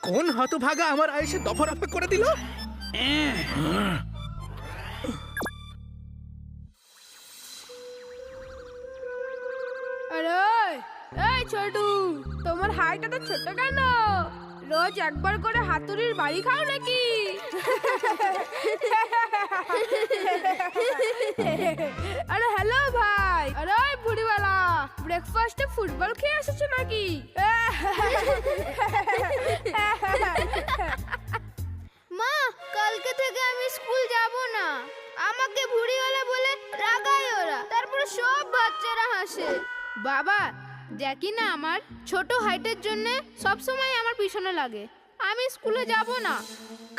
কোন হতভাগা আমার আয়েসে দফারফা করে দিল? আরে এই ছোটু, তোমার হাইটা তো ছোট কেন? রোজ একবার করে হাতুড়ির বাড়ি খাও নাকি? আরে হ্যালো ভাই, আরে বুড়িওয়ালা, ব্রেকফাস্টে ফুটবল খেয়ে এসেছো নাকি? মা, কালকে থেকে আমি স্কুল যাব না। আমাকে বুড়িওয়ালা বলে রাগায় ওরা, তারপরে সব বাচ্চারা হাসে। বাবা দেখি না, আমার ছোট হাইটের জন্য সব সময় আমার পিছনে লাগে। আমি স্কুলে যাব না।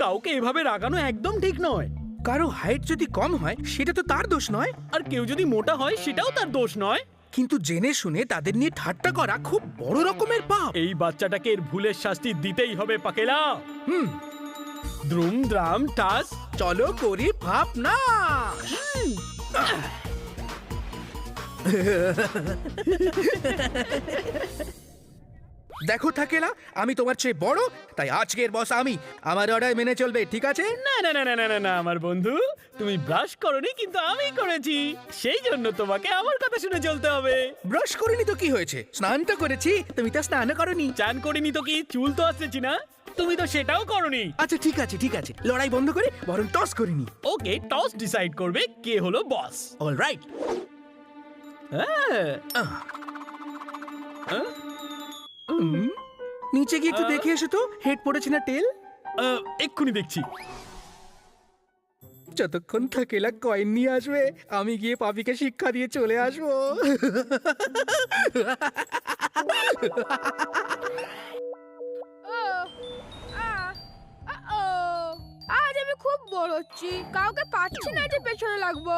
কাউকে এভাবে রাগানো একদম ঠিক নয়। কারো হাইট যদি কম হয় সেটা তো তার দোষ নয়, আর কেউ যদি মোটা হয় সেটাও তার দোষ নয়। কিন্তু জেনে শুনে তাদের নিয়ে ঠাট্টা করা খুব বড় রকমের পাপ। এই বাচ্চাটাকে এর ভুলের শাস্তি দিতেই হবে পাকেলা। দ্রুম দ্রাম টাস। চলো করি পাপ না। দেখো থাকেলা, আমি তোমার চেয়ে বড়, তাই আজকের বস আমি। আমার অর্ডার মেনে চলবে, ঠিক আছে? না না না না না না আমার বন্ধু, তুমি ব্রাশ করনি কিন্তু আমি করেছি, সেই জন্য তোমাকে আমার কথা শুনে চলতে হবে। ব্রাশ করিনি তো কি হয়েছে? স্নান তো করেছি, তুমি তো স্নান করনি। চান করিনি তো কি, চুল তো আসছেছি না, তুমি তো সেটাও করনি। আচ্ছা ঠিক আছে ঠিক আছে, লড়াই বন্ধ করে বরং টস করিনি। ওকে, টস ডিসাইড করবে কে হলো বস। All right. নিচে গিয়ে একটু দেখে এসো তো, হেড পড়েছে না টেল। এক্ষুনি দেখছি। যতক্ষণ থাকেলা কয়েন নিয়ে আসবে, আমি গিয়ে পাপিকে শিক্ষা দিয়ে চলে আসবো। আজ আমি খুব বড় হচ্ছি, কাউকে পাচ্ছি না যে পেছনে লাগবো।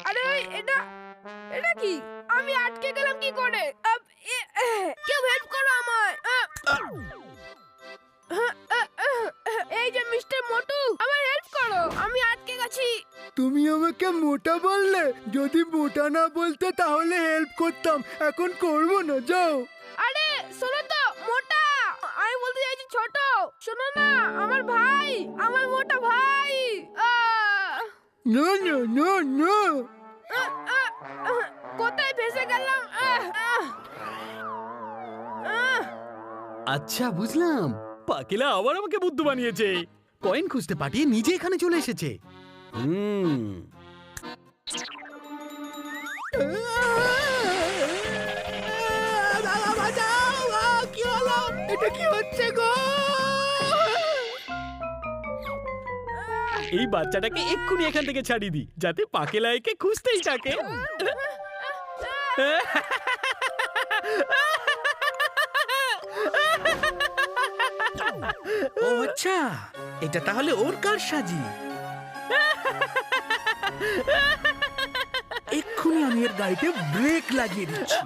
আরে এটা এটা কি? আমি আটকে গেলাম কি করে? কেউ হেল্প করো আমায়। এই যে মিস্টার মোটু, আমায় হেল্প করো, আমি আটকে গেছি। তুমি আমাকে মোটা বললে? যদি মোটা না বলতে তাহলে হেল্প করতাম, এখন করব না, যাও। আরে শোনো তো, মোটা আমি বলতে চাইছি ছোট। শোনো না, আমার ভাই, আমার মোটা ভাই। না না না না। কোথায় ফেসে গেলাম? আচ্ছা বুঝলাম, পাকেলা আবার আমাকে বুদ্ধু বানিয়েছে। কয়েন খুঁজতে পাঠিয়ে নিজে এখানে চলে এসেছে। কি হলো? এটা কি হচ্ছে গো? এই বাচ্চাটাকে এক্ষুনি এখান থেকে ছাড়িয়ে দি, যাতে পাকেলা একে খুঁজতেই থাকে। ও আচ্ছা, এটা তাহলে ওর কারসাজি। এক্ষুনি আমি এর গাড়িতে ব্রেক লাগিয়ে দিচ্ছি।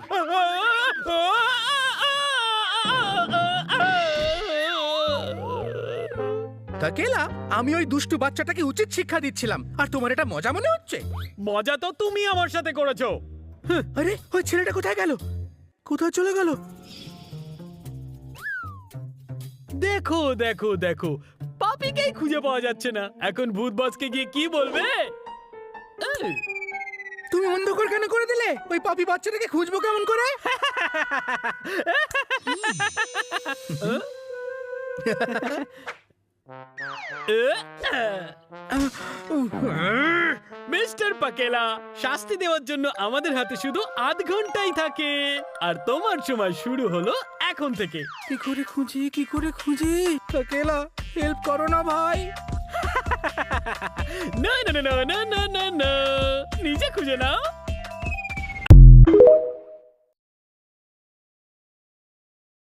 থাকেলা, আমি ওই দুষ্টু বাচ্চাটাকে উচিত শিক্ষা দিচ্ছিলাম, আর তোমার এটা মজা মনে হচ্ছে? মজা তো তুমি আমার সাথে করেছো। আরে ওই ছেলেটা কোথায় গেল? কোথায় চলে গেল? দেখো দেখো দেখো, পাপিকেই খুঁজে পাওয়া যাচ্ছে না। এখন ভূত বসকে গিয়ে কি বলবে? তুমি অন্ধকার কেন করে দিলে? ওই পাপি বাচ্চাটাকে খুঁজবো কেমন করে? মিস্টার পাকেলা, শাস্তি দেওয়ার জন্য আমাদের হাতে শুধু আধ ঘন্টাই থাকে, আর তোমার সময় শুরু হলো এখন থেকে। কি করে খুঁজি, কি করে খুঁজি? থাকেলা, হেল্প করো না ভাই। না না না না না না না, নিজে খুঁজে নাও।